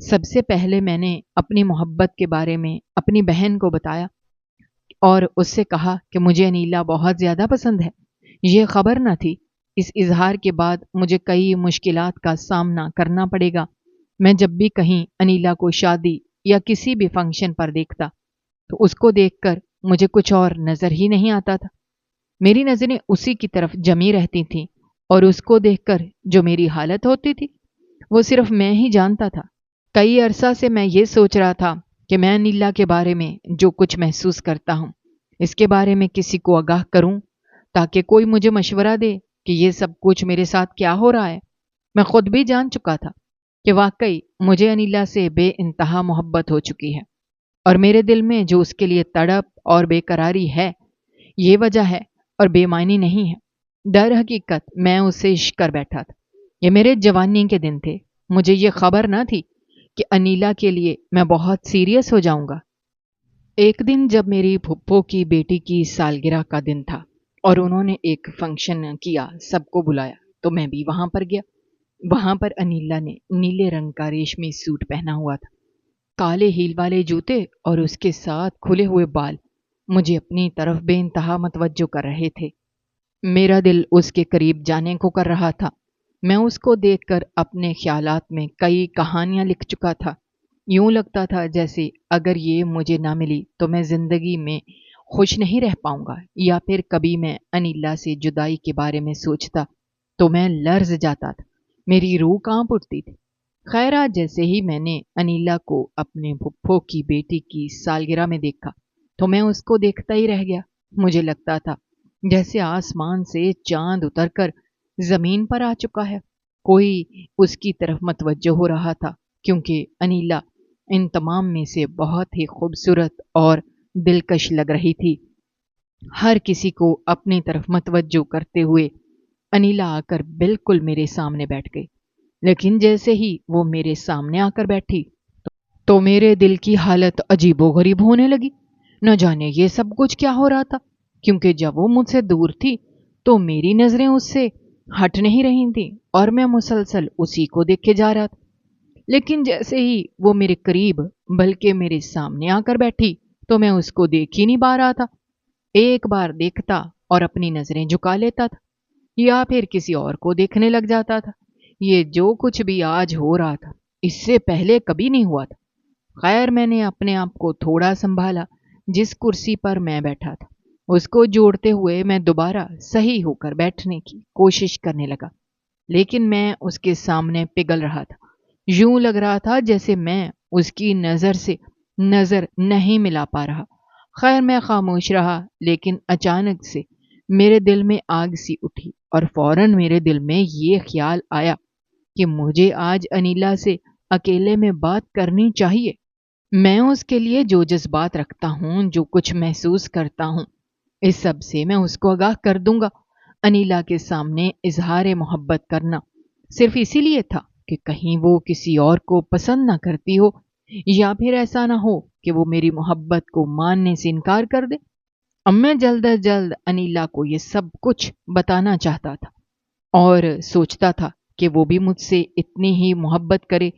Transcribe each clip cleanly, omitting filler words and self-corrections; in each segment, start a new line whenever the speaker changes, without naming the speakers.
سب سے پہلے میں نے اپنی محبت کے بارے میں اپنی بہن کو بتایا اور اس سے کہا کہ مجھے انیلا بہت زیادہ پسند ہے۔ یہ خبر نہ تھی اس اظہار کے بعد مجھے کئی مشکلات کا سامنا کرنا پڑے گا۔ میں جب بھی کہیں انیلا کو شادی یا کسی بھی فنکشن پر دیکھتا تو اس کو دیکھ کر مجھے کچھ اور نظر ہی نہیں آتا تھا۔ میری نظریں اسی کی طرف جمی رہتی تھیں اور اس کو دیکھ کر جو میری حالت ہوتی تھی وہ صرف میں ہی جانتا تھا۔ کئی عرصہ سے میں یہ سوچ رہا تھا کہ میں انیلا کے بارے میں جو کچھ محسوس کرتا ہوں اس کے بارے میں کسی کو آگاہ کروں تاکہ کوئی مجھے مشورہ دے کہ یہ سب کچھ میرے ساتھ کیا ہو رہا ہے۔ میں خود بھی جان چکا تھا کہ واقعی مجھے انیلا سے بے انتہا محبت ہو چکی ہے اور میرے دل میں جو اس کے لیے تڑپ اور بے قراری ہے یہ وجہ ہے اور بے معنی نہیں ہے۔ در حقیقت میں اسے عشق کر بیٹھا تھا۔ یہ میرے جوانی کے دن تھے۔ مجھے یہ خبر نہ تھی کہ انیلا کے لیے میں بہت سیریس ہو جاؤں گا۔ ایک دن جب میری پھپھو کی بیٹی کی سالگرہ کا دن تھا اور انہوں نے ایک فنکشن کیا، سب کو بلایا، تو میں بھی وہاں پر گیا۔ وہاں پر انیلا نے نیلے رنگ کا ریشمی سوٹ پہنا ہوا تھا، کالے ہیل والے جوتے اور اس کے ساتھ کھلے ہوئے بال مجھے اپنی طرف بے انتہا متوجہ کر رہے تھے۔ میرا دل اس کے قریب جانے کو کر رہا تھا۔ میں اس کو دیکھ کر اپنے خیالات میں کئی کہانیاں لکھ چکا تھا۔ یوں لگتا تھا جیسے اگر یہ مجھے نہ ملی تو میں زندگی میں خوش نہیں رہ پاؤں گا، یا پھر کبھی میں انیلا سے جدائی کے بارے میں سوچتا تو میں لرز جاتا تھا، میری روح کانپ اٹھتی تھی۔ خیر آج جیسے ہی میں نے انیلا کو اپنے پھپھو کی بیٹی کی سالگرہ میں دیکھا تو میں اس کو دیکھتا ہی رہ گیا۔ مجھے لگتا تھا جیسے آسمان سے چاند اتر کر زمین پر آ چکا ہے۔ کوئی اس کی طرف متوجہ ہو رہا تھا کیونکہ انیلا ان تمام میں سے بہت ہی خوبصورت اور دلکش لگ رہی تھی۔ ہر کسی کو اپنی طرف متوجہ کرتے ہوئے انیلا آ کر بالکل میرے سامنے بیٹھ گئی، لیکن جیسے ہی وہ میرے سامنے آ کر بیٹھی تو میرے دل کی حالت عجیب و غریب ہونے لگی۔ نہ جانے یہ سب کچھ کیا ہو رہا تھا، کیونکہ جب وہ مجھ سے دور تھی تو میری نظریں اس سے ہٹ نہیں رہی تھیں اور میں مسلسل اسی کو دیکھے جا رہا تھا۔ لیکن جیسے ہی وہ میرے قریب بلکہ میرے سامنے آ کر بیٹھی تو میں اس کو دیکھ ہی نہیں پا رہا تھا۔ ایک بار دیکھتا اور اپنی نظریں جھکا لیتا تھا یا پھر کسی اور کو دیکھنے لگ جاتا تھا۔ یہ جو کچھ بھی آج ہو رہا تھا اس سے پہلے کبھی نہیں ہوا تھا۔ خیر میں نے اپنے آپ کو تھوڑا سنبھالا۔ جس کرسی پر میں بیٹھا تھا اس کو جوڑتے ہوئے میں دوبارہ صحیح ہو کر بیٹھنے کی کوشش کرنے لگا، لیکن میں اس کے سامنے پگھل رہا تھا۔ یوں لگ رہا تھا جیسے میں اس کی نظر سے نظر نہیں ملا پا رہا۔ خیر میں خاموش رہا، لیکن اچانک سے میرے دل میں آگ سی اٹھی اور فوراً میرے دل میں یہ خیال آیا کہ مجھے آج انیلا سے اکیلے میں بات کرنی چاہیے۔ میں اس کے لیے جو جذبات رکھتا ہوں، جو کچھ محسوس کرتا ہوں، اس سب سے میں اس کو آگاہ کر دوں گا۔ انیلا کے سامنے اظہار محبت کرنا صرف اسی لیے تھا کہ کہیں وہ کسی اور کو پسند نہ کرتی ہو، یا پھر ایسا نہ ہو کہ وہ میری محبت کو ماننے سے انکار کر دے۔ اب میں جلد از جلد انیلا کو یہ سب کچھ بتانا چاہتا تھا اور سوچتا تھا کہ وہ بھی مجھ سے اتنی ہی محبت کرے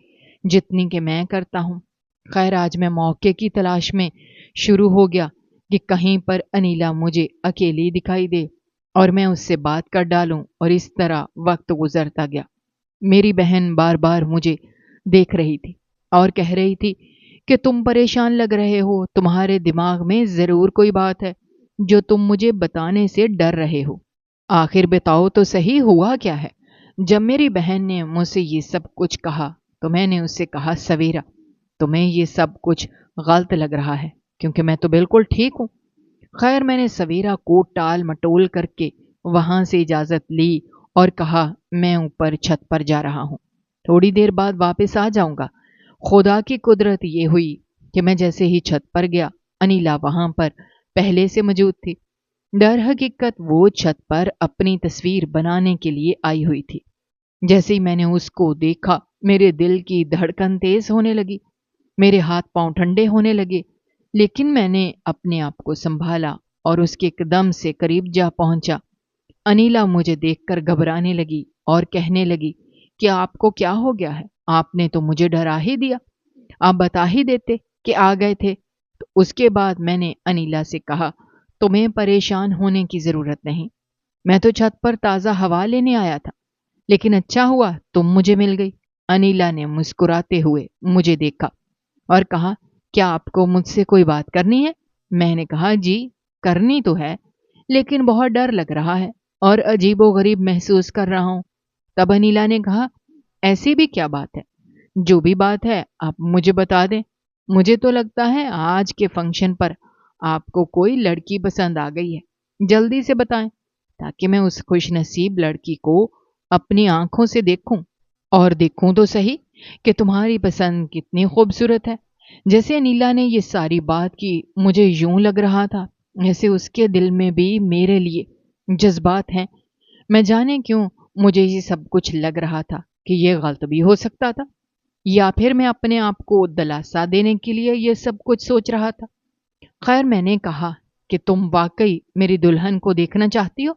جتنی کہ میں کرتا ہوں۔ خیر آج میں موقع کی تلاش میں شروع ہو گیا کہ کہیں پر انیلا مجھے اکیلی دکھائی دے اور میں اس سے بات کر ڈالوں، اور اس طرح وقت گزرتا گیا۔ میری بہن بار بار مجھے دیکھ رہی تھی اور کہہ رہی تھی کہ تم پریشان لگ رہے ہو، تمہارے دماغ میں ضرور کوئی بات ہے جو تم مجھے بتانے سے ڈر رہے ہو۔ آخر بتاؤ تو صحیح ہوا کیا ہے؟ جب میری بہن نے مجھ سے یہ سب کچھ کہا تو میں نے اس سے کہا، سویرا تمہیں یہ سب کچھ غلط لگ رہا ہے کیونکہ میں تو بالکل ٹھیک ہوں۔ خیر میں نے سویرا کو ٹال مٹول کر کے وہاں سے اجازت لی اور کہا میں اوپر چھت پر جا رہا ہوں، تھوڑی دیر بعد واپس آ جاؤں گا۔ خدا کی قدرت یہ ہوئی کہ میں جیسے ہی چھت پر گیا انیلا وہاں پر پہلے سے موجود تھی۔ در حقیقت وہ چھت پر اپنی تصویر بنانے کے لیے آئی ہوئی تھی۔ جیسے ہی میں نے اس کو دیکھا میرے دل کی دھڑکن تیز ہونے لگی، میرے ہاتھ پاؤں ٹھنڈے ہونے لگے، لیکن میں نے اپنے آپ کو سنبھالا اور اس کے قدم سے قریب جا پہنچا۔ انیلا مجھے دیکھ کر گھبرانے لگی اور کہنے لگی کہ آپ کو کیا ہو گیا ہے؟ آپ نے تو مجھے ڈرا ہی دیا۔ آپ بتا ہی دیتے کہ آ گئے تھے۔ تو اس کے بعد میں نے انیلا سے کہا، تمہیں پریشان ہونے کی ضرورت نہیں، میں تو چھت پر تازہ ہوا لینے آیا تھا، لیکن اچھا ہوا تم مجھے مل گئی۔ انیلا نے مسکراتے ہوئے مجھے دیکھا اور کہا، کیا آپ کو مجھ سے کوئی بات کرنی ہے؟ میں نے کہا، جی کرنی تو ہے، لیکن بہت ڈر لگ رہا ہے اور عجیب و غریب محسوس کر رہا ہوں۔ تب انیلا نے کہا، ایسی بھی کیا بات ہے؟ جو بھی بات ہے آپ مجھے بتا دیں۔ مجھے تو لگتا ہے آج کے فنکشن پر آپ کو کوئی لڑکی پسند آ گئی ہے، جلدی سے بتائیں تاکہ میں اس خوش نصیب لڑکی کو اپنی آنکھوں سے دیکھوں، اور دیکھوں تو صحیح کہ تمہاری پسند کتنی خوبصورت ہے۔ جیسے انیلا نے یہ ساری بات کی، مجھے یوں لگ رہا تھا جیسے اس کے دل میں بھی میرے لیے جذبات ہیں۔ میں جانے کیوں مجھے یہ سب کچھ لگ رہا تھا کہ یہ غلط بھی ہو سکتا تھا، یا پھر میں اپنے آپ کو دلاسا دینے کے لیے یہ سب کچھ سوچ رہا تھا۔ خیر، میں نے کہا کہ تم واقعی میری دلہن کو دیکھنا چاہتی ہو؟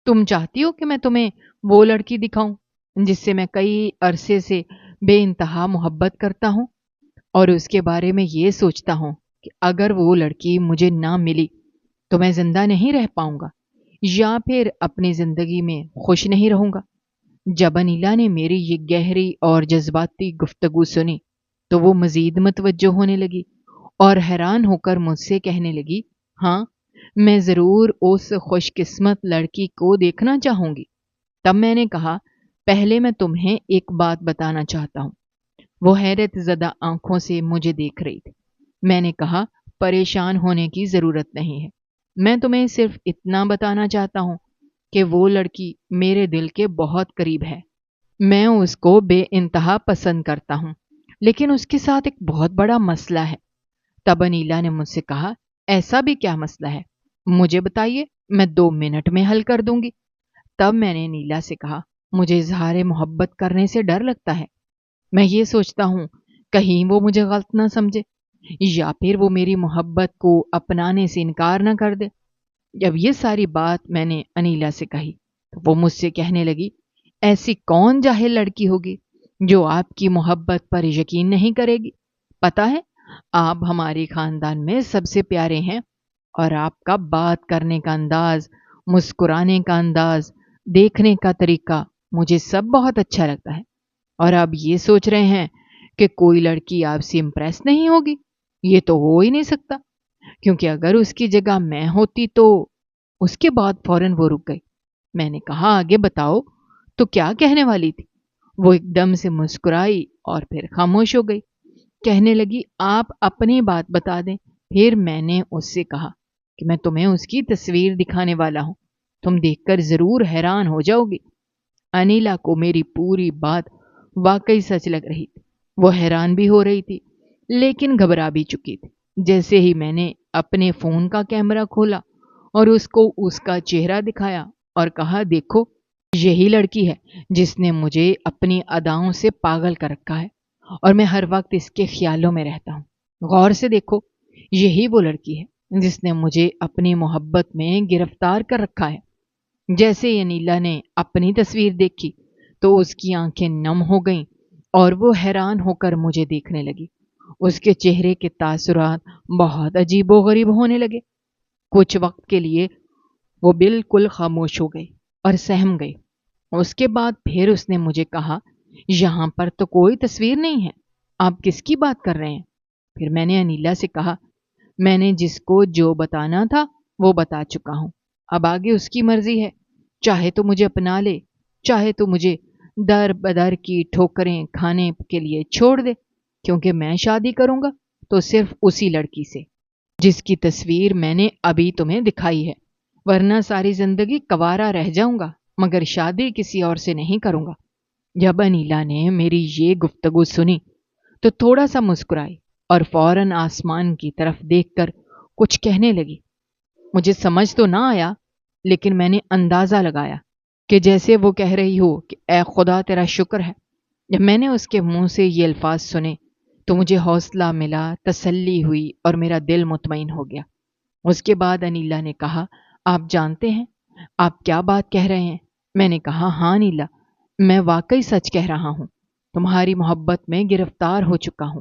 تم چاہتی ہو کہ میں تمہیں وہ لڑکی دکھاؤں جس سے میں کئی عرصے سے بے انتہا محبت کرتا ہوں، اور اس کے بارے میں یہ سوچتا ہوں کہ اگر وہ لڑکی مجھے نہ ملی تو میں زندہ نہیں رہ پاؤں گا، یا پھر اپنی زندگی میں خوش نہیں رہوں گا۔ جب انیلا نے میری یہ گہری اور جذباتی گفتگو سنی تو وہ مزید متوجہ ہونے لگی اور حیران ہو کر مجھ سے کہنے لگی، ہاں میں ضرور اس خوش قسمت لڑکی کو دیکھنا چاہوں گی۔ تب میں نے کہا، پہلے میں تمہیں ایک بات بتانا چاہتا ہوں۔ وہ حیرت زدہ آنکھوں سے مجھے دیکھ رہی تھی۔ میں نے کہا، پریشان ہونے کی ضرورت نہیں ہے، میں تمہیں صرف اتنا بتانا چاہتا ہوں کہ وہ لڑکی میرے دل کے بہت قریب ہے۔ میں اس کو بے انتہا پسند کرتا ہوں، لیکن اس کے ساتھ ایک بہت بڑا مسئلہ ہے۔ تب انیلا نے مجھ سے کہا، ایسا بھی کیا مسئلہ ہے؟ مجھے بتائیے، میں 2 منٹ میں حل کر دوں گی۔ تب میں نے نیلا سے کہا، مجھے اظہار محبت کرنے سے ڈر لگتا ہے۔ میں یہ سوچتا ہوں کہیں وہ مجھے غلط نہ سمجھے، یا پھر وہ میری محبت کو اپنانے سے انکار نہ کر دے۔ جب یہ ساری بات میں نے انیلا سے کہی تو وہ مجھ سے کہنے لگی، ایسی کون جاہل لڑکی ہوگی جو آپ کی محبت پر یقین نہیں کرے گی؟ پتہ ہے، آپ ہمارے خاندان میں سب سے پیارے ہیں، اور آپ کا بات کرنے کا انداز، مسکرانے کا انداز، دیکھنے کا طریقہ مجھے سب بہت اچھا لگتا ہے، اور آپ یہ سوچ رہے ہیں کہ کوئی لڑکی آپ سے امپریس نہیں ہوگی؟ یہ تو ہو ہی نہیں سکتا، کیونکہ اگر اس کی جگہ میں ہوتی تو… اس کے بعد فوراً وہ رک گئی۔ میں نے کہا، آگے بتاؤ، تو کیا کہنے والی تھی؟ وہ ایک دم سے مسکرائی اور پھر خاموش ہو گئی۔ کہنے لگی، آپ اپنی بات بتا دیں۔ پھر میں نے اس سے کہا کہ میں تمہیں اس کی تصویر دکھانے والا ہوں، تم دیکھ کر ضرور حیران ہو جاؤ گی۔ انیلا کو میری پوری بات واقعی سچ لگ رہی تھی۔ وہ حیران بھی ہو رہی تھی، لیکن گھبرا بھی چکی تھی۔ جیسے ہی میں نے اپنے فون کا کیمرہ کھولا اور اس کو اس کا چہرہ دکھایا اور کہا، دیکھو، یہی لڑکی ہے جس نے مجھے اپنی اداؤں سے پاگل کر رکھا ہے، اور میں ہر وقت اس کے خیالوں میں رہتا ہوں۔ غور سے دیکھو، یہی وہ لڑکی ہے جس نے مجھے اپنی محبت میں گرفتار کر رکھا ہے۔ جیسے ہی انیلا نے اپنی تصویر دیکھی تو اس کی آنکھیں نم ہو گئیں اور وہ حیران ہو کر مجھے دیکھنے لگی۔ اس کے چہرے کے تاثرات بہت عجیب و غریب ہونے لگے۔ کچھ وقت کے لیے وہ بالکل خاموش ہو گئی اور سہم گئی۔ اس کے بعد پھر اس نے مجھے کہا، یہاں پر تو کوئی تصویر نہیں ہے، آپ کس کی بات کر رہے ہیں؟ پھر میں نے انیلا سے کہا، میں نے جس کو جو بتانا تھا وہ بتا چکا ہوں، اب آگے اس کی مرضی ہے، چاہے تو مجھے اپنا لے، چاہے تو مجھے در بدر کی ٹھوکریں کھانے کے لیے چھوڑ دے، کیونکہ میں شادی کروں گا تو صرف اسی لڑکی سے جس کی تصویر میں نے ابھی تمہیں دکھائی ہے، ورنہ ساری زندگی کنوارا رہ جاؤں گا، مگر شادی کسی اور سے نہیں کروں گا۔ جب انیلا نے میری یہ گفتگو سنی تو تھوڑا سا مسکرائی اور فوراً آسمان کی طرف دیکھ کر کچھ کہنے لگی۔ مجھے سمجھ تو نہ آیا، لیکن میں نے اندازہ لگایا کہ جیسے وہ کہہ رہی ہو کہ اے خدا تیرا شکر ہے۔ جب میں نے اس کے منہ سے یہ الفاظ سنے تو مجھے حوصلہ ملا، تسلی ہوئی اور میرا دل مطمئن ہو گیا۔ اس کے بعد انیلا نے کہا، آپ جانتے ہیں آپ کیا بات کہہ رہے ہیں؟ میں نے کہا، ہاں انیلا، میں واقعی سچ کہہ رہا ہوں، تمہاری محبت میں گرفتار ہو چکا ہوں۔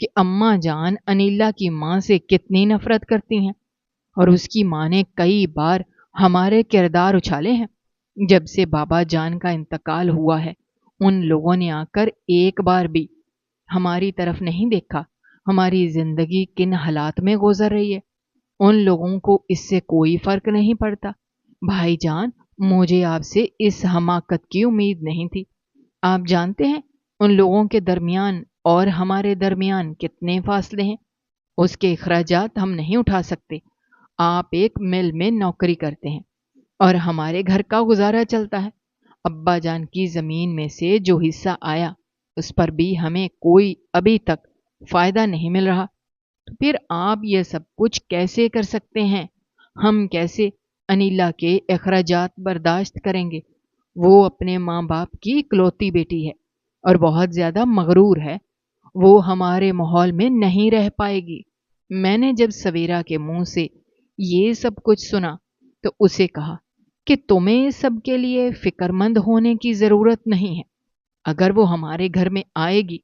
کہ اماں جان انیلا کی ماں سے کتنی نفرت کرتی ہیں، اور اس کی ماں نے کئی بار ہمارے کردار اچھالے ہیں۔ جب سے بابا جان کا انتقال ہوا ہے، ان لوگوں نے آ کر ایک بار بھی ہماری طرف نہیں دیکھا۔ ہماری زندگی کن حالات میں گزر رہی ہے، ان لوگوں کو اس سے کوئی فرق نہیں پڑتا۔ بھائی جان، مجھے آپ سے اس حماقت کی امید نہیں تھی۔ آپ جانتے ہیں ان لوگوں کے درمیان اور ہمارے درمیان کتنے فاصلے ہیں۔ اس کے اخراجات ہم نہیں اٹھا سکتے۔ آپ ایک مل میں نوکری کرتے ہیں اور ہمارے گھر کا گزارا چلتا ہے۔ ابا جان کی زمین میں سے جو حصہ آیا اس پر بھی ہمیں کوئی ابھی تک فائدہ نہیں مل رہا، تو پھر آپ یہ سب کچھ کیسے کر سکتے ہیں؟ ہم کیسے انیلا کے اخراجات برداشت کریں گے؟ وہ اپنے ماں باپ کی اکلوتی بیٹی ہے اور بہت زیادہ مغرور ہے، وہ ہمارے ماحول میں نہیں رہ پائے گی۔ میں نے جب سویرا کے منہ سے یہ سب کچھ سنا تو اسے کہا کہ تمہیں اس سب کے لیے فکر مند ہونے کی ضرورت نہیں ہے۔ اگر وہ ہمارے گھر میں آئے گی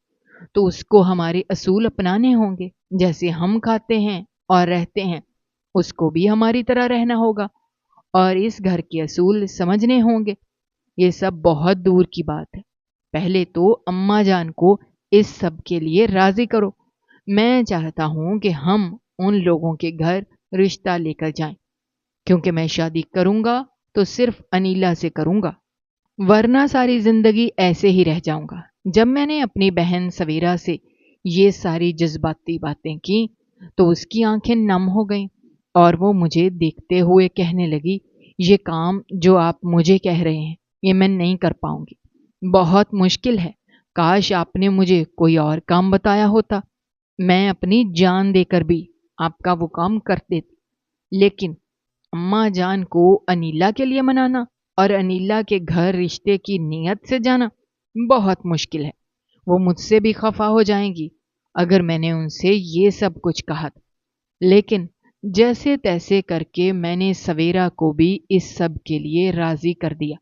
تو اس کو ہمارے اصول اپنانے ہوں گے، جیسے ہم کھاتے ہیں اور رہتے ہیں اس کو بھی ہماری طرح رہنا ہوگا اور اس گھر کے اصول سمجھنے ہوں گے۔ یہ سب بہت دور کی بات ہے، پہلے تو اماں جان کو اس سب کے لیے راضی کرو۔ میں چاہتا ہوں کہ ہم ان لوگوں کے گھر رشتہ لے کر جائیں، کیونکہ میں شادی کروں گا تو صرف انیلا سے کروں گا، ورنہ ساری زندگی ایسے ہی رہ جاؤں گا۔ جب میں نے اپنی بہن سویرا سے یہ ساری جذباتی باتیں کی تو اس کی آنکھیں نم ہو گئیں اور وہ مجھے دیکھتے ہوئے کہنے لگی، یہ کام جو آپ مجھے کہہ رہے ہیں یہ میں نہیں کر پاؤں گی، بہت مشکل ہے۔ کاش آپ نے مجھے کوئی اور کام بتایا ہوتا، میں اپنی جان دے کر بھی آپ کا وہ کام کر دیتی، لیکن اماں جان کو انیلا کے لیے منانا اور انیلا کے گھر رشتے کی نیت سے جانا بہت مشکل ہے۔ وہ مجھ سے بھی خفا ہو جائیں گی اگر میں نے ان سے یہ سب کچھ کہا تھا، لیکن جیسے تیسے کر کے میں نے سویرا کو بھی اس سب کے لیے راضی کر دیا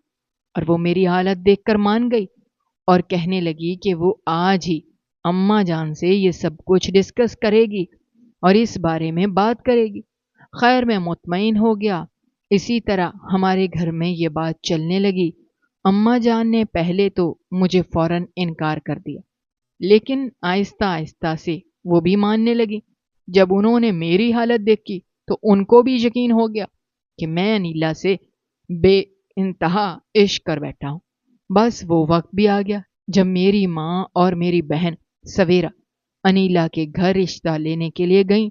اور وہ میری حالت دیکھ کر مان گئی اور کہنے لگی کہ وہ آج ہی اماں جان سے یہ سب کچھ ڈسکس کرے گی اور اس بارے میں بات کرے گی۔ خیر، میں مطمئن ہو گیا۔ اسی طرح ہمارے گھر میں یہ بات چلنے لگی۔ اماں جان نے پہلے تو مجھے فوراً انکار کر دیا، لیکن آہستہ آہستہ سے وہ بھی ماننے لگی۔ جب انہوں نے میری حالت دیکھی تو ان کو بھی یقین ہو گیا کہ میں انیلا سے بے انتہا عشق کر بیٹھا ہوں۔ بس وہ وقت بھی آ گیا جب میری ماں اور میری بہن سویرا انیلا کے گھر رشتہ لینے کے لیے گئیں۔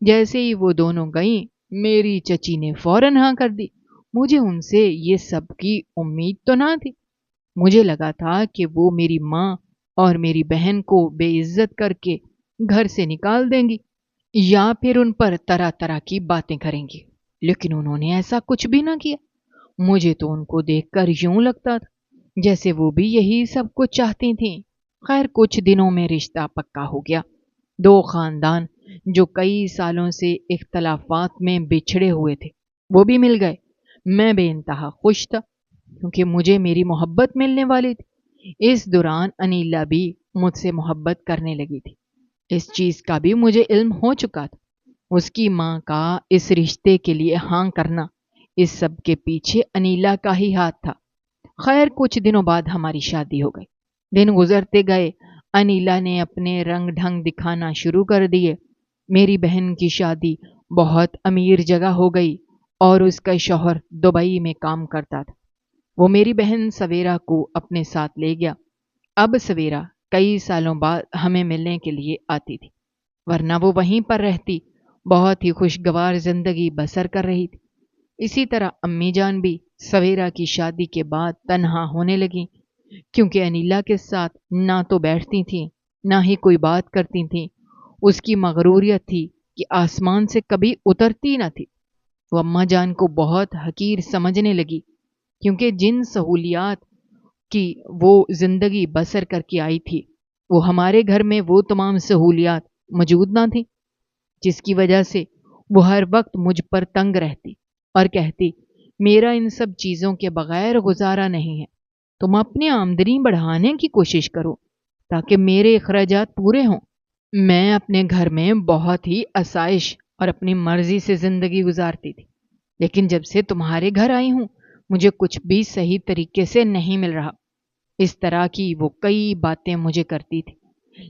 جیسے ہی وہ دونوں گئیں، میری چچی نے فوراً ہاں کر دی۔ مجھے ان سے یہ سب کی امید تو نہ تھی۔ مجھے لگا تھا کہ وہ میری ماں اور میری بہن کو بے عزت کر کے گھر سے نکال دیں گی یا پھر ان پر طرح طرح کی باتیں کریں گی، لیکن انہوں نے ایسا کچھ بھی نہ کیا۔ مجھے تو ان کو دیکھ کر یوں لگتا تھا جیسے وہ بھی یہی سب کچھ چاہتی تھیں۔ خیر، کچھ دنوں میں رشتہ پکا ہو گیا۔ دو خاندان جو کئی سالوں سے اختلافات میں بچھڑے ہوئے تھے وہ بھی مل گئے۔ میں بے انتہا خوش تھا کیونکہ مجھے میری محبت ملنے والی تھی۔ اس دوران انیلا بھی مجھ سے محبت کرنے لگی تھی، اس چیز کا بھی مجھے علم ہو چکا تھا۔ اس کی ماں کا اس رشتے کے لیے ہاں کرنا، اس سب کے پیچھے انیلا کا ہی ہاتھ تھا۔ خیر، کچھ دنوں بعد ہماری شادی ہو گئی۔ دن گزرتے گئے، انیلا نے اپنے رنگ ڈھنگ دکھانا شروع کر دیے۔ میری بہن کی شادی بہت امیر جگہ ہو گئی اور اس کا شوہر دبئی میں کام کرتا تھا۔ وہ میری بہن سویرا کو اپنے ساتھ لے گیا۔ اب سویرا کئی سالوں بعد ہمیں ملنے کے لیے آتی تھی، ورنہ وہ وہیں پر رہتی، بہت ہی خوشگوار زندگی بسر کر رہی تھی۔ اسی طرح امی جان بھی سویرا کی شادی کے بعد تنہا ہونے لگیں، کیونکہ انیلا کے ساتھ نہ تو بیٹھتی تھیں نہ ہی کوئی بات کرتی تھیں۔ اس کی مغروریت تھی کہ آسمان سے کبھی اترتی نہ تھی۔ وہ اماں جان کو بہت حقیر سمجھنے لگی، کیونکہ جن سہولیات کی وہ زندگی بسر کر کے آئی تھی وہ ہمارے گھر میں وہ تمام سہولیات موجود نہ تھیں، جس کی وجہ سے وہ ہر وقت مجھ پر تنگ رہتی اور کہتی، میرا ان سب چیزوں کے بغیر گزارا نہیں ہے، تم اپنی آمدنی بڑھانے کی کوشش کرو تاکہ میرے اخراجات پورے ہوں۔ میں اپنے گھر میں بہت ہی آسائش اور اپنی مرضی سے زندگی گزارتی تھی، لیکن جب سے تمہارے گھر آئی ہوں مجھے کچھ بھی صحیح طریقے سے نہیں مل رہا۔ اس طرح کی وہ کئی باتیں مجھے کرتی تھی،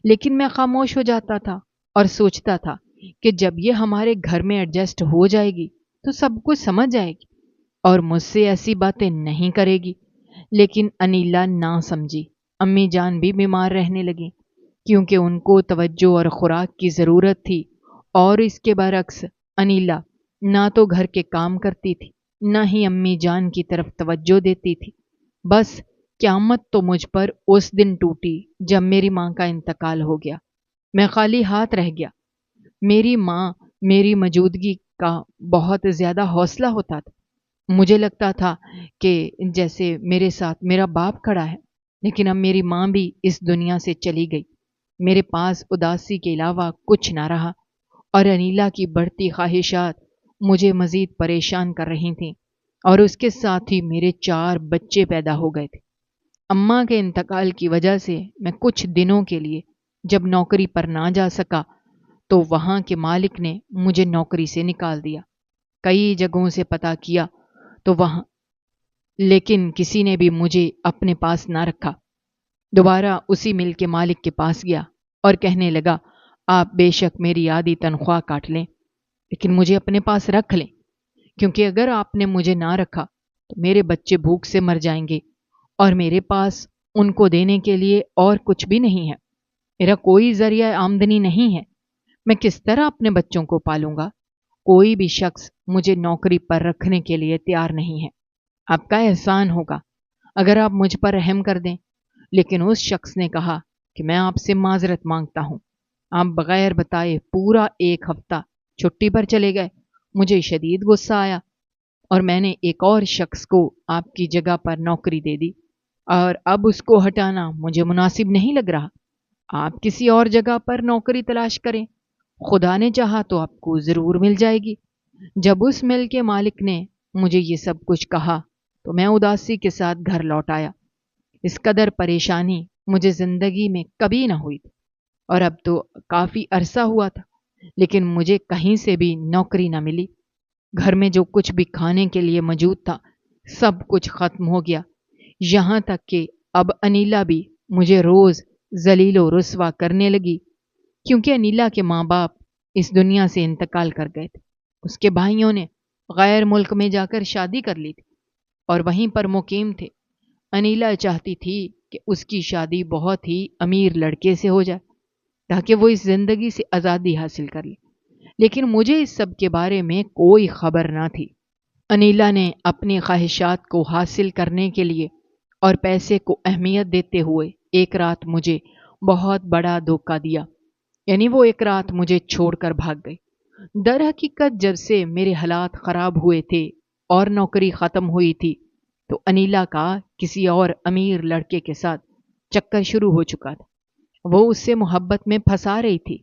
لیکن میں خاموش ہو جاتا تھا اور سوچتا تھا کہ جب یہ ہمارے گھر میں ایڈجسٹ ہو جائے گی تو سب کچھ سمجھ جائے گی اور مجھ سے ایسی باتیں نہیں کرے گی۔ لیکن انیلا نہ سمجھی۔ امی جان بھی بیمار رہنے لگی کیونکہ ان کو توجہ اور خوراک کی ضرورت تھی، اور اس کے برعکس انیلا نہ تو گھر کے کام کرتی تھی نہ ہی امی جان کی طرف توجہ دیتی تھی۔ بس قیامت تو مجھ پر اس دن ٹوٹی جب میری ماں کا انتقال ہو گیا۔ میں خالی ہاتھ رہ گیا۔ میری ماں میری موجودگی کا بہت زیادہ حوصلہ ہوتا تھا۔ مجھے لگتا تھا کہ جیسے میرے ساتھ میرا باپ کھڑا ہے، لیکن اب میری ماں بھی اس دنیا سے چلی گئی۔ میرے پاس اداسی کے علاوہ کچھ نہ رہا، اور انیلا کی بڑھتی خواہشات مجھے مزید پریشان کر رہی تھیں، اور اس کے ساتھ ہی میرے 4 بچے پیدا ہو گئے تھے۔ اماں کے انتقال کی وجہ سے میں کچھ دنوں کے لیے جب نوکری پر نہ جا سکا تو وہاں کے مالک نے مجھے نوکری سے نکال دیا۔ کئی جگہوں سے پتہ کیا تو وہاں، لیکن کسی نے بھی مجھے اپنے پاس نہ رکھا۔ دوبارہ اسی مل کے مالک کے پاس گیا اور کہنے لگا، آپ بے شک میری آدھی تنخواہ کاٹ لیں لیکن مجھے اپنے پاس رکھ لیں، کیونکہ اگر آپ نے مجھے نہ رکھا تو میرے بچے بھوک سے مر جائیں گے اور میرے پاس ان کو دینے کے لیے اور کچھ بھی نہیں ہے۔ میرا کوئی ذریعہ آمدنی نہیں ہے۔ میں کس طرح اپنے بچوں کو پالوں گا؟ کوئی بھی شخص مجھے نوکری پر رکھنے کے لیے تیار نہیں ہے۔ آپ کا احسان ہوگا اگر آپ مجھ پر رحم کر دیں۔ لیکن اس شخص نے کہا کہ میں آپ سے معذرت مانگتا ہوں۔ آپ بغیر بتائے پورا 1 ہفتہ چھٹی پر چلے گئے۔ مجھے شدید غصہ آیا اور میں نے ایک اور شخص کو آپ کی جگہ پر نوکری دے دی، اور اب اس کو ہٹانا مجھے مناسب نہیں لگ رہا۔ آپ کسی اور جگہ پر نوکری تلاش کریں، خدا نے چاہا تو آپ کو ضرور مل جائے گی۔ جب اس مل کے مالک نے مجھے یہ سب کچھ کہا تو میں اداسی کے ساتھ گھر لوٹ آیا۔ اس قدر پریشانی مجھے زندگی میں کبھی نہ ہوئی تھی، اور اب تو کافی عرصہ ہوا تھا لیکن مجھے کہیں سے بھی نوکری نہ ملی۔ گھر میں جو کچھ بھی کھانے کے لیے موجود تھا سب کچھ ختم ہو گیا، یہاں تک کہ اب انیلا بھی مجھے روز ذلیل و رسوا کرنے لگی، کیونکہ انیلا کے ماں باپ اس دنیا سے انتقال کر گئے تھے۔ اس کے بھائیوں نے غیر ملک میں جا کر شادی کر لی تھی اور وہیں پر مقیم تھے۔ انیلا چاہتی تھی کہ اس کی شادی بہت ہی امیر لڑکے سے ہو جائے تاکہ وہ اس زندگی سے آزادی حاصل کر لے، لیکن مجھے اس سب کے بارے میں کوئی خبر نہ تھی۔ انیلا نے اپنی خواہشات کو حاصل کرنے کے لیے اور پیسے کو اہمیت دیتے ہوئے ایک رات مجھے بہت بڑا دھوکہ دیا، یعنی وہ ایک رات مجھے چھوڑ کر بھاگ گئی۔ در حقیقت جب سے میرے حالات خراب ہوئے تھے اور نوکری ختم ہوئی تھی تو انیلا کا کسی اور امیر لڑکے کے ساتھ چکر شروع ہو چکا تھا۔ وہ اس سے محبت میں پھنسا رہی تھی۔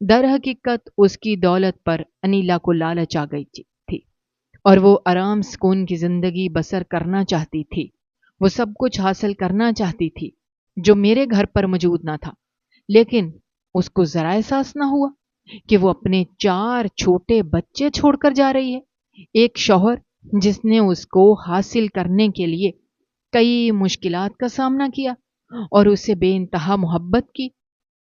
در حقیقت اس کی دولت پر انیلا کو لالچ آ گئی تھی اور وہ آرام سکون کی زندگی بسر کرنا چاہتی تھی۔ وہ سب کچھ حاصل کرنا چاہتی تھی جو میرے گھر پر موجود نہ تھا، لیکن اس کو ذرا احساس نہ ہوا کہ وہ اپنے 4 چھوٹے بچے چھوڑ کر جا رہی ہے۔ ایک شوہر جس نے اس کو حاصل کرنے کے لیے کئی مشکلات کا سامنا کیا اور اسے بے انتہا محبت کی،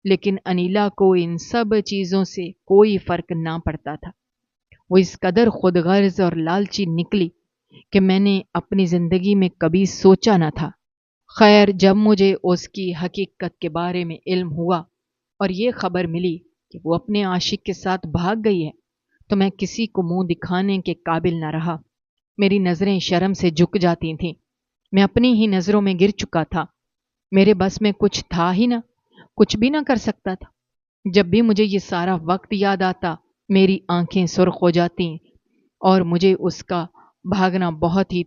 لیکن انیلا کو ان سب چیزوں سے کوئی فرق نہ پڑتا تھا۔ وہ اس قدر خود غرض اور لالچی نکلی کہ میں نے اپنی زندگی میں کبھی سوچا نہ تھا۔ خیر، جب مجھے اس کی حقیقت کے بارے میں علم ہوا اور یہ خبر ملی کہ وہ اپنے عاشق کے ساتھ بھاگ گئی ہے تو میں کسی کو منہ دکھانے کے قابل نہ رہا۔ میری نظریں شرم سے جھک جاتی تھیں۔ میں اپنی ہی نظروں میں گر چکا تھا۔ میرے بس میں کچھ تھا ہی نہ، کچھ بھی نہ کر سکتا تھا۔ جب بھی مجھے یہ سارا وقت یاد آتا میری آنکھیں سرخ ہو جاتی اور مجھے اس کا بھاگنا بہت ہی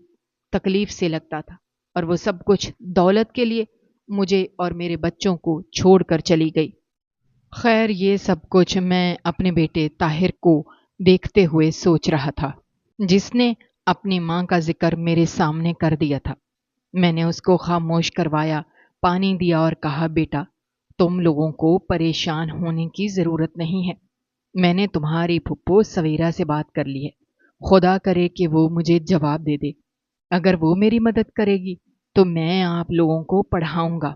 تکلیف سے لگتا تھا، اور وہ سب کچھ دولت کے لیے مجھے اور میرے بچوں کو چھوڑ کر چلی گئی۔ خیر، یہ سب کچھ میں اپنے بیٹے طاہر کو دیکھتے ہوئے سوچ رہا تھا، جس نے اپنی ماں کا ذکر میرے سامنے کر دیا تھا۔ میں نے اس کو خاموش کروایا، پانی دیا اور کہا، بیٹا تم لوگوں کو پریشان ہونے کی ضرورت نہیں ہے۔ میں نے تمہاری پھپھو سویرا سے بات کر لی ہے، خدا کرے کہ وہ مجھے جواب دے دے۔ اگر وہ میری مدد کرے گی تو میں آپ لوگوں کو پڑھاؤں گا،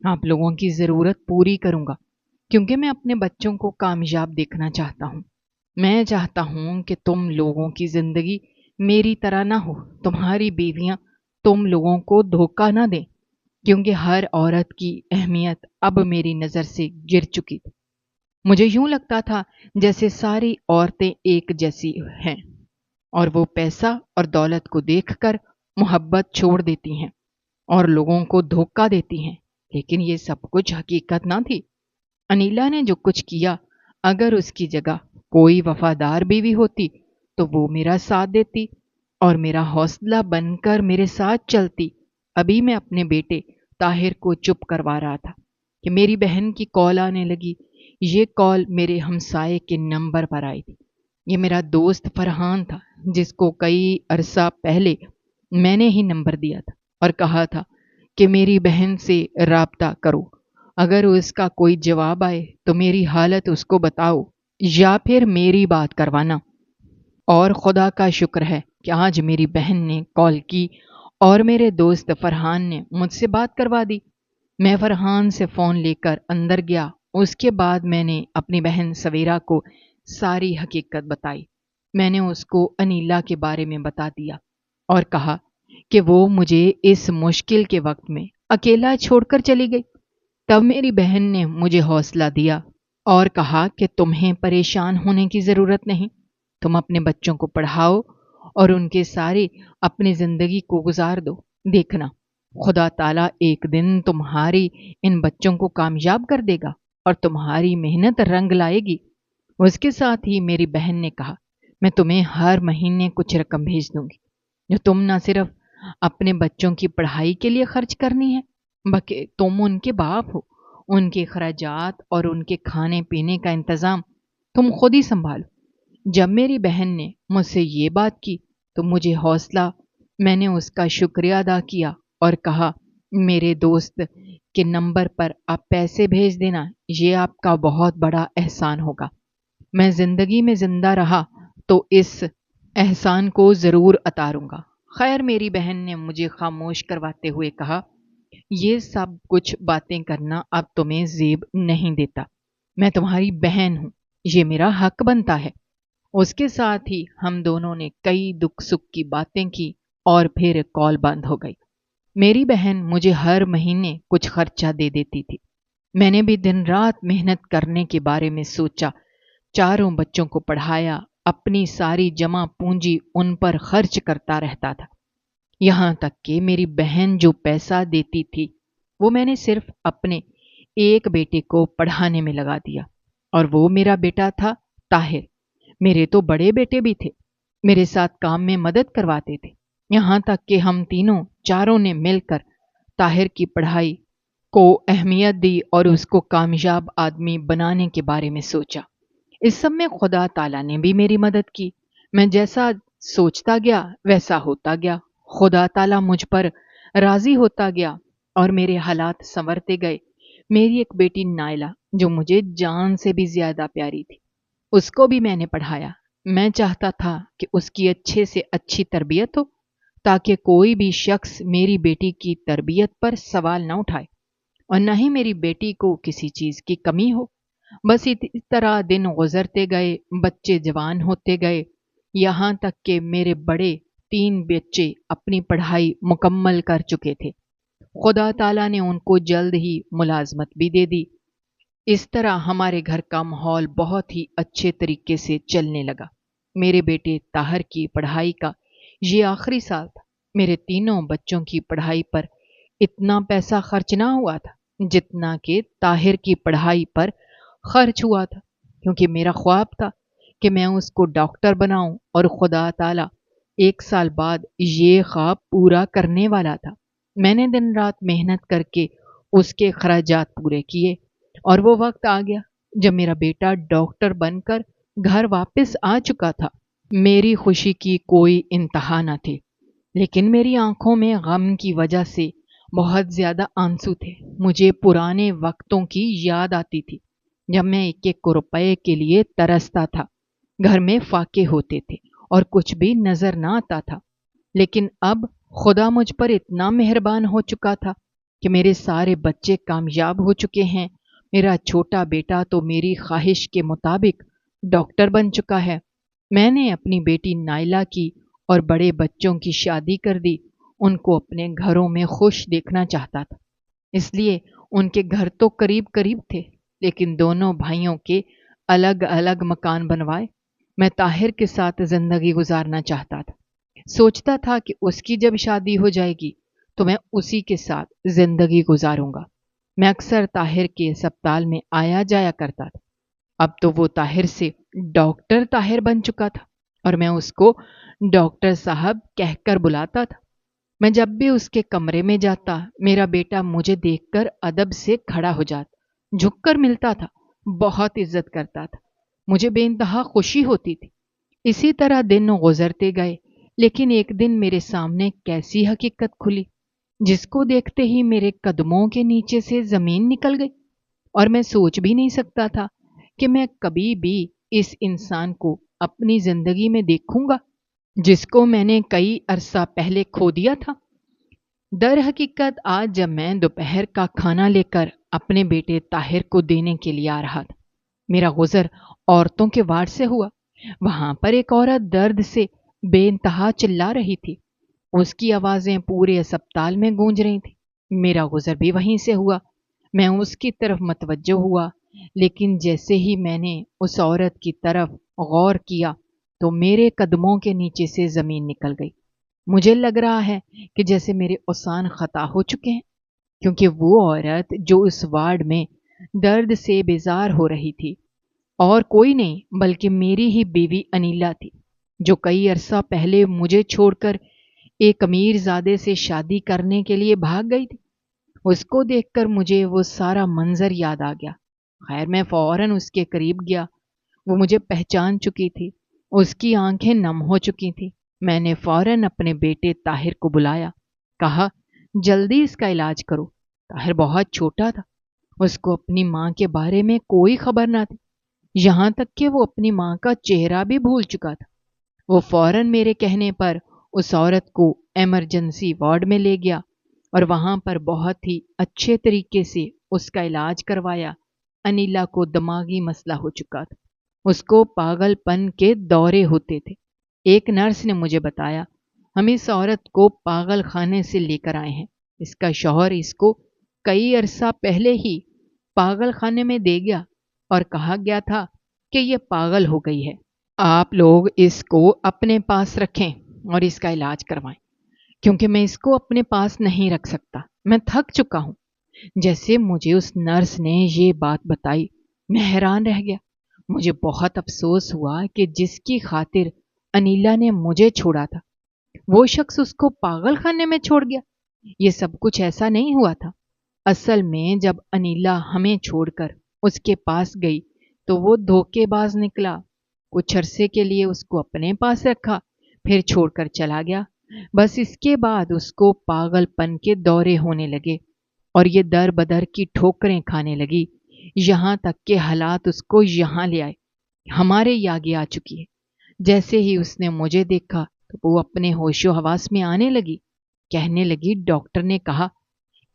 آپ لوگوں کی ضرورت پوری کروں گا، کیونکہ میں اپنے بچوں کو کامیاب دیکھنا چاہتا ہوں۔ میں چاہتا ہوں کہ تم لوگوں کی زندگی میری طرح نہ ہو، تمہاری بیویاں تم لوگوں کو دھوکہ نہ دیں، کیونکہ ہر عورت کی اہمیت اب میری نظر سے گر چکی تھی۔ مجھے یوں لگتا تھا جیسے ساری عورتیں ایک جیسی ہیں اور وہ پیسہ اور دولت کو دیکھ کر محبت چھوڑ دیتی ہیں اور لوگوں کو دھوکہ دیتی ہیں، لیکن یہ سب کچھ حقیقت نہ تھی۔ انیلا نے جو کچھ کیا، اگر اس کی جگہ کوئی وفادار بیوی ہوتی تو وہ میرا ساتھ دیتی اور میرا حوصلہ بن کر میرے ساتھ چلتی۔ ابھی میں اپنے بیٹے طاہر کو چپ کروا رہا تھا کہ میری بہن کی کال آنے لگی۔ یہ کال میرے ہمسائے کے نمبر پر آئی تھی۔ یہ میرا دوست فرحان تھا، جس کو کئی عرصہ پہلے میں نے ہی نمبر دیا تھا اور کہا تھا کہ میری بہن سے رابطہ کرو، اگر اس کا کوئی جواب آئے تو میری حالت اس کو بتاؤ یا پھر میری بات کروانا۔ اور خدا کا شکر ہے کہ آج میری بہن نے کال کی اور میرے دوست فرحان نے مجھ سے بات کروا دی۔ میں فرحان سے فون لے کر اندر گیا۔ اس کے بعد میں نے اپنی بہن سویرا کو ساری حقیقت بتائی۔ میں نے اس کو انیلا کے بارے میں بتا دیا اور کہا کہ وہ مجھے اس مشکل کے وقت میں اکیلا چھوڑ کر چلی گئی۔ تب میری بہن نے مجھے حوصلہ دیا اور کہا کہ تمہیں پریشان ہونے کی ضرورت نہیں، تم اپنے بچوں کو پڑھاؤ اور ان کے سارے اپنی زندگی کو گزار دو۔ دیکھنا، خدا تعالیٰ ایک دن تمہاری ان بچوں کو کامیاب کر دے گا اور تمہاری محنت رنگ لائے گی۔ اس کے ساتھ ہی میری بہن نے کہا، میں تمہیں ہر مہینے کچھ رقم بھیج دوں گی، جو تم نہ صرف اپنے بچوں کی پڑھائی کے لیے خرچ کرنی ہے، بلکہ تم ان کے باپ ہو، ان کے اخراجات اور ان کے کھانے پینے کا انتظام تم خود ہی سنبھالو۔ جب میری بہن نے مجھ سے یہ بات کی تو مجھے حوصلہ، میں نے اس کا شکریہ ادا کیا اور کہا، میرے دوست کے نمبر پر آپ پیسے بھیج دینا، یہ آپ کا بہت بڑا احسان ہوگا۔ میں زندگی میں زندہ رہا تو اس احسان کو ضرور اتاروں گا۔ خیر، میری بہن نے مجھے خاموش کرواتے ہوئے کہا، یہ سب کچھ باتیں کرنا اب تمہیں زیب نہیں دیتا، میں تمہاری بہن ہوں، یہ میرا حق بنتا ہے۔ اس کے ساتھ ہی ہم دونوں نے کئی دکھ سکھ کی باتیں کی اور پھر کال بند ہو گئی۔ میری بہن مجھے ہر مہینے کچھ خرچہ دے دیتی تھی۔ میں نے بھی دن رات محنت کرنے کے بارے میں سوچا، چاروں بچوں کو پڑھایا، اپنی ساری جمع پونجی ان پر خرچ کرتا رہتا تھا، یہاں تک کہ میری بہن جو پیسہ دیتی تھی وہ میں نے صرف اپنے ایک بیٹے کو پڑھانے میں لگا دیا، اور وہ میرا بیٹا تھا طاہر۔ میرے تو بڑے بیٹے بھی تھے، میرے ساتھ کام میں مدد کرواتے تھے، یہاں تک کہ ہم چاروں نے مل کر طاہر کی پڑھائی کو اہمیت دی اور اس کو کامیاب آدمی بنانے کے بارے میں سوچا۔ اس سب میں خدا تعالیٰ نے بھی میری مدد کی۔ میں جیسا سوچتا گیا ویسا ہوتا گیا، خدا تعالیٰ مجھ پر راضی ہوتا گیا اور میرے حالات سنورتے گئے۔ میری ایک بیٹی نائلہ، جو مجھے جان سے بھی زیادہ پیاری تھی، اس کو بھی میں نے پڑھایا۔ میں چاہتا تھا کہ اس کی اچھے سے اچھی تربیت ہو، تاکہ کوئی بھی شخص میری بیٹی کی تربیت پر سوال نہ اٹھائے اور نہ ہی میری بیٹی کو کسی چیز کی کمی ہو۔ بس اسی طرح دن گزرتے گئے، بچے جوان ہوتے گئے، یہاں تک کہ میرے بڑے 3 بچے اپنی پڑھائی مکمل کر چکے تھے۔ خدا تعالیٰ نے ان کو جلد ہی ملازمت بھی دے دی۔ اس طرح ہمارے گھر کا ماحول بہت ہی اچھے طریقے سے چلنے لگا۔ میرے بیٹے طاہر کی پڑھائی کا یہ آخری سال تھا۔ میرے 3 بچوں کی پڑھائی پر اتنا پیسہ خرچ نہ ہوا تھا جتنا کہ طاہر کی پڑھائی پر خرچ ہوا تھا، کیونکہ میرا خواب تھا کہ میں اس کو ڈاکٹر بناؤں، اور خدا تعالیٰ 1 سال بعد یہ خواب پورا کرنے والا تھا۔ میں نے دن رات محنت کر کے اس کے اخراجات پورے کیے، اور وہ وقت آ گیا جب میرا بیٹا ڈاکٹر بن کر گھر واپس آ چکا تھا۔ میری خوشی کی کوئی انتہا نہ تھی، لیکن میری آنکھوں میں غم کی وجہ سے بہت زیادہ آنسو تھے۔ مجھے پرانے وقتوں کی یاد آتی تھی جب میں ایک ایک روپے کے لیے ترستا تھا۔ گھر میں فاقے ہوتے تھے اور کچھ بھی نظر نہ آتا تھا، لیکن اب خدا مجھ پر اتنا مہربان ہو چکا تھا کہ میرے سارے بچے کامیاب ہو چکے ہیں۔ میرا چھوٹا بیٹا تو میری خواہش کے مطابق ڈاکٹر بن چکا ہے۔ میں نے اپنی بیٹی نائلہ کی اور بڑے بچوں کی شادی کر دی۔ ان کو اپنے گھروں میں خوش دیکھنا چاہتا تھا، اس لیے ان کے گھر تو قریب قریب تھے، لیکن دونوں بھائیوں کے الگ الگ مکان بنوائے۔ میں طاہر کے ساتھ زندگی گزارنا چاہتا تھا۔ سوچتا تھا کہ اس کی جب شادی ہو جائے گی تو میں اسی کے ساتھ زندگی گزاروں گا۔ میں اکثر طاہر کے اسپتال میں آیا جایا کرتا تھا۔ اب تو وہ طاہر سے ڈاکٹر طاہر بن چکا تھا اور میں اس کو ڈاکٹر صاحب کہہ کر بلاتا تھا۔ میں جب بھی اس کے کمرے میں جاتا، میرا بیٹا مجھے دیکھ کر ادب سے کھڑا ہو جاتا، جھک کر ملتا تھا، بہت عزت کرتا تھا۔ مجھے بے انتہا خوشی ہوتی تھی۔ اسی طرح دن گزرتے گئے، لیکن ایک دن میرے سامنے کیسی حقیقت کھلی جس کو دیکھتے ہی میرے قدموں کے نیچے سے زمین نکل گئی، اور میں سوچ بھی نہیں سکتا تھا کہ میں کبھی بھی اس انسان کو اپنی زندگی میں دیکھوں گا جس کو میں نے کئی عرصہ پہلے کھو دیا تھا۔ در حقیقت آج جب میں دوپہر کا کھانا لے کر اپنے بیٹے طاہر کو دینے کے لیے آ رہا تھا، میرا گزر عورتوں کے وارڈ سے ہوا۔ وہاں پر ایک عورت درد سے بے انتہا چلا رہی تھی۔ اس کی آوازیں پورے اسپتال میں گونج رہی تھیں۔ میرا گزر بھی وہیں سے ہوا۔ میں اس کی طرف متوجہ ہوا، لیکن جیسے ہی میں نے اس عورت کی طرف غور کیا تو میرے قدموں کے نیچے سے زمین نکل گئی۔ مجھے لگ رہا ہے کہ جیسے میرے اوسان خطا ہو چکے ہیں، کیونکہ وہ عورت جو اس وارڈ میں درد سے بیزار ہو رہی تھی اور کوئی نہیں بلکہ میری ہی بیوی انیلا تھی، جو کئی عرصہ پہلے مجھے چھوڑ کر ایک امیر زادے سے شادی کرنے کے لیے بھاگ گئی تھی۔ اس کو دیکھ کر مجھے وہ سارا منظر یاد آ گیا۔ خیر، میں فوراً اس کے قریب گیا۔ وہ مجھے پہچان چکی تھی، اس کی آنکھیں نم ہو چکی تھیں۔ میں نے فوراً اپنے بیٹے طاہر کو بلایا، کہا جلدی اس کا علاج کرو۔ طاہر بہت چھوٹا تھا، اس کو اپنی ماں کے بارے میں کوئی خبر نہ تھی، یہاں تک کہ وہ اپنی ماں کا چہرہ بھی بھول چکا تھا۔ وہ فوراً میرے کہنے پر اس عورت کو ایمرجنسی وارڈ میں لے گیا اور وہاں پر بہت ہی اچھے طریقے سے اس کا علاج کروایا۔ انیلا کو دماغی مسئلہ ہو چکا تھا، اس کو پاگل پن کے دورے ہوتے تھے۔ ایک نرس نے مجھے بتایا، ہم اس عورت کو پاگل خانے سے لے کر آئے ہیں۔ اس کا شوہر اس کو کئی عرصہ پہلے ہی پاگل خانے میں دے گیا اور کہا گیا تھا کہ یہ پاگل ہو گئی ہے، آپ لوگ اس کو اپنے پاس رکھیں اور اس کا علاج کروائیں، کیونکہ میں اس کو اپنے پاس نہیں رکھ سکتا، میں تھک چکا ہوں۔ جیسے مجھے اس نرس نے یہ بات بتائی، میں حیران رہ گیا۔ مجھے بہت افسوس ہوا کہ جس کی خاطر انیلا نے مجھے چھوڑا تھا، وہ شخص اس کو پاگل خانے میں چھوڑ گیا۔ یہ سب کچھ ایسا نہیں ہوا تھا۔ اصل میں جب انیلا ہمیں چھوڑ کر اس کے پاس گئی تو وہ دھوکے باز نکلا۔ کچھ عرصے کے لیے اس کو اپنے پاس رکھا، پھر چھوڑ کر چلا گیا۔ بس اس کے بعد اس کو پاگل پن کے دورے ہونے لگے اور یہ در بدر کی ٹھوکریں کھانے لگی، یہاں تک کہ حالات اس کو یہاں لے آئے، ہمارے آگے آ چکی ہے۔ جیسے ہی اس نے مجھے دیکھا تو وہ اپنے ہوش و حواس میں آنے لگی، کہنے لگی ڈاکٹر نے کہا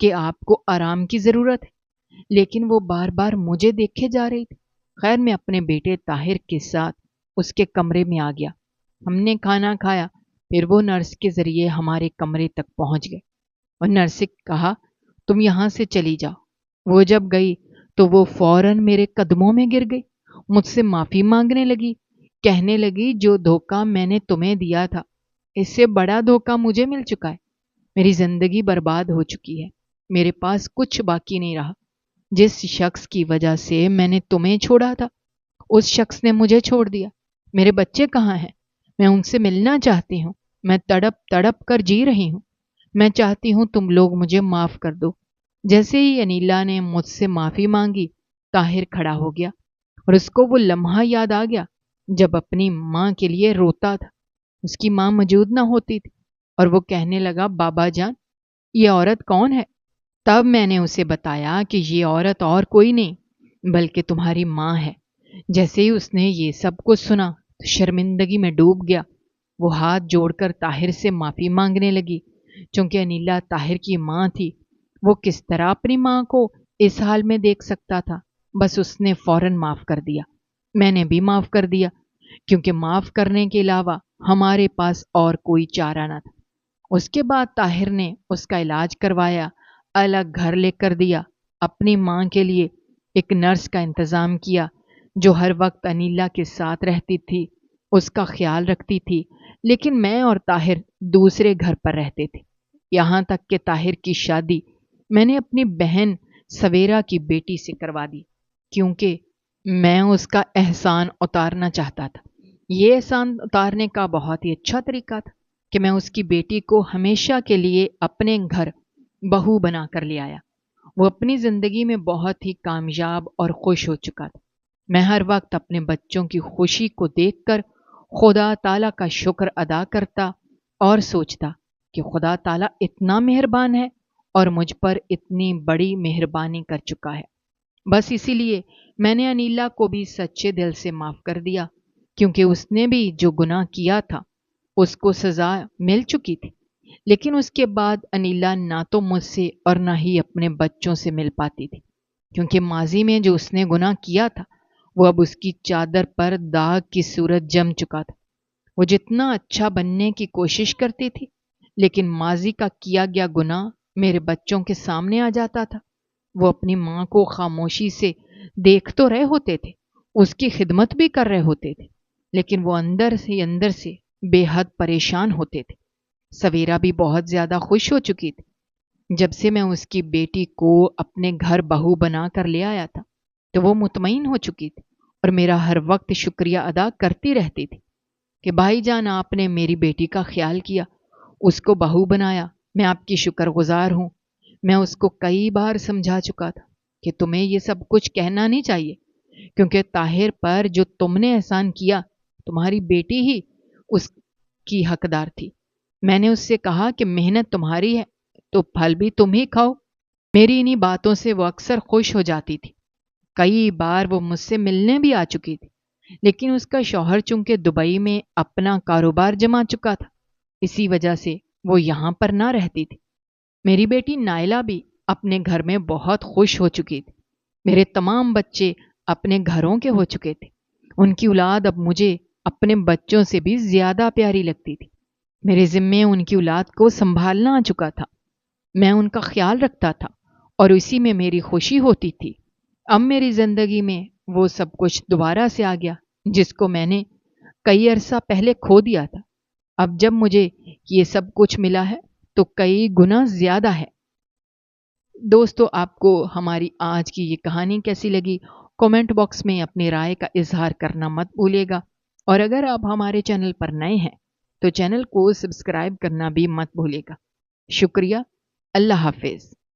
کہ آپ کو آرام کی ضرورت ہے، لیکن وہ بار بار مجھے دیکھے جا رہی تھی۔ خیر، میں اپنے بیٹے طاہر کے ساتھ اس کے کمرے میں آ گیا۔ ہم نے کھانا کھایا، پھر وہ نرس کے ذریعے ہمارے کمرے تک پہنچ گئے اور نرس سے کہا تم یہاں سے چلی جاؤ۔ وہ جب گئی تو وہ فوراً میرے قدموں میں گر گئی، مجھ سے معافی مانگنے لگی، کہنے لگی جو دھوکہ میں نے تمہیں دیا تھا، اس سے بڑا دھوکہ مجھے مل چکا ہے۔ میری زندگی برباد ہو چکی ہے، میرے پاس کچھ باقی نہیں رہا۔ جس شخص کی وجہ سے میں نے تمہیں چھوڑا تھا، اس شخص نے مجھے چھوڑ دیا۔ میرے بچے کہاں ہیں؟ میں ان سے ملنا چاہتی ہوں، میں تڑپ تڑپ کر جی رہی ہوں۔ میں چاہتی ہوں تم لوگ مجھے معاف کر دو۔ جیسے ہی انیلا نے مجھ سے معافی مانگی، طاہر کھڑا ہو گیا اور اس کو وہ لمحہ یاد آ گیا جب اپنی ماں کے لیے روتا تھا۔ اس کی ماں موجود نہ ہوتی تھی اور وہ کہنے لگا بابا جان، یہ عورت کون ہے؟ تب میں نے اسے بتایا کہ یہ عورت اور کوئی نہیں بلکہ تمہاری ماں ہے۔ جیسے ہی اس نے یہ سب کچھ سنا تو شرمندگی میں ڈوب گیا۔ وہ ہاتھ جوڑ کر طاہر سے معافی مانگنے لگی۔ چونکہ انیلا طاہر کی ماں تھی، وہ کس طرح اپنی ماں کو اس حال میں دیکھ سکتا تھا؟ بس اس نے فوراً معاف کر دیا۔ میں نے بھی معاف کر دیا، کیونکہ معاف کرنے کے علاوہ ہمارے پاس اور کوئی چارہ نہ تھا۔ اس کے بعد طاہر نے اس کا علاج کروایا، الگ گھر لے کر دیا، اپنی ماں کے لیے ایک نرس کا انتظام کیا جو ہر وقت انیلا کے ساتھ رہتی تھی، اس کا خیال رکھتی تھی۔ لیکن میں اور طاہر دوسرے گھر پر رہتے تھے، یہاں تک کہ طاہر کی شادی میں نے اپنی بہن سویرا کی بیٹی سے کروا دی، کیونکہ میں اس کا احسان اتارنا چاہتا تھا۔ یہ احسان اتارنے کا بہت ہی اچھا طریقہ تھا کہ میں اس کی بیٹی کو ہمیشہ کے لیے اپنے گھر بہو بنا کر لے آیا۔ وہ اپنی زندگی میں بہت ہی کامیاب اور خوش ہو چکا تھا۔ میں ہر وقت اپنے بچوں کی خوشی کو دیکھ کر خدا تعالیٰ کا شکر ادا کرتا اور سوچتا کہ خدا تعالیٰ اتنا مہربان ہے اور مجھ پر اتنی بڑی مہربانی کر چکا ہے۔ بس اسی لیے میں نے انیلا کو بھی سچے دل سے معاف کر دیا، کیونکہ اس نے بھی جو گناہ کیا تھا اس کو سزا مل چکی تھی۔ لیکن اس کے بعد انیلا نہ تو مجھ سے اور نہ ہی اپنے بچوں سے مل پاتی تھی، کیونکہ ماضی میں جو اس نے گناہ کیا تھا وہ اب اس کی چادر پر داغ کی صورت جم چکا تھا۔ وہ جتنا اچھا بننے کی کوشش کرتی تھی، لیکن ماضی کا کیا گیا گناہ میرے بچوں کے سامنے آ جاتا تھا۔ وہ اپنی ماں کو خاموشی سے دیکھ تو رہے ہوتے تھے، اس کی خدمت بھی کر رہے ہوتے تھے، لیکن وہ اندر سے بے حد پریشان ہوتے تھے۔ سویرا بھی بہت زیادہ خوش ہو چکی تھی۔ جب سے میں اس کی بیٹی کو اپنے گھر بہو بنا کر لے آیا تھا تو وہ مطمئن ہو چکی تھی اور میرا ہر وقت شکریہ ادا کرتی رہتی تھی کہ بھائی جان آپ نے میری بیٹی کا خیال کیا، اس کو بہو بنایا، میں آپ کی شکر گزار ہوں۔ میں اس کو کئی بار سمجھا چکا تھا کہ تمہیں یہ سب کچھ کہنا نہیں چاہیے، کیونکہ طاہر پر جو تم نے احسان کیا تمہاری بیٹی ہی اس کی حقدار تھی۔ میں نے اس سے کہا کہ محنت تمہاری ہے تو پھل بھی تم ہی کھاؤ۔ میری انہی باتوں سے وہ اکثر خوش ہو جاتی تھی۔ کئی بار وہ مجھ سے ملنے بھی آ چکی تھی، لیکن اس کا شوہر چونکہ دبئی میں اپنا کاروبار جما چکا تھا، اسی وجہ سے وہ یہاں پر نہ رہتی تھی۔ میری بیٹی نائلہ بھی اپنے گھر میں بہت خوش ہو چکی تھی۔ میرے تمام بچے اپنے گھروں کے ہو چکے تھے۔ ان کی اولاد اب مجھے اپنے بچوں سے بھی زیادہ پیاری لگتی تھی۔ میرے ذمے ان کی اولاد کو سنبھالنا آ چکا تھا، میں ان کا خیال رکھتا تھا اور اسی میں میری خوشی ہوتی تھی۔ اب میری زندگی میں وہ سب کچھ دوبارہ سے آ گیا جس کو میں نے کئی عرصہ پہلے کھو دیا تھا۔ اب جب مجھے یہ سب کچھ ملا ہے تو کئی گنا زیادہ ہے۔ دوستو، آپ کو ہماری آج کی یہ کہانی کیسی لگی؟ کومنٹ باکس میں اپنی رائے کا اظہار کرنا مت بھولیے گا، اور اگر آپ ہمارے چینل پر نئے ہیں تو چینل کو سبسکرائب کرنا بھی مت بھولیے گا۔ شکریہ، اللہ حافظ۔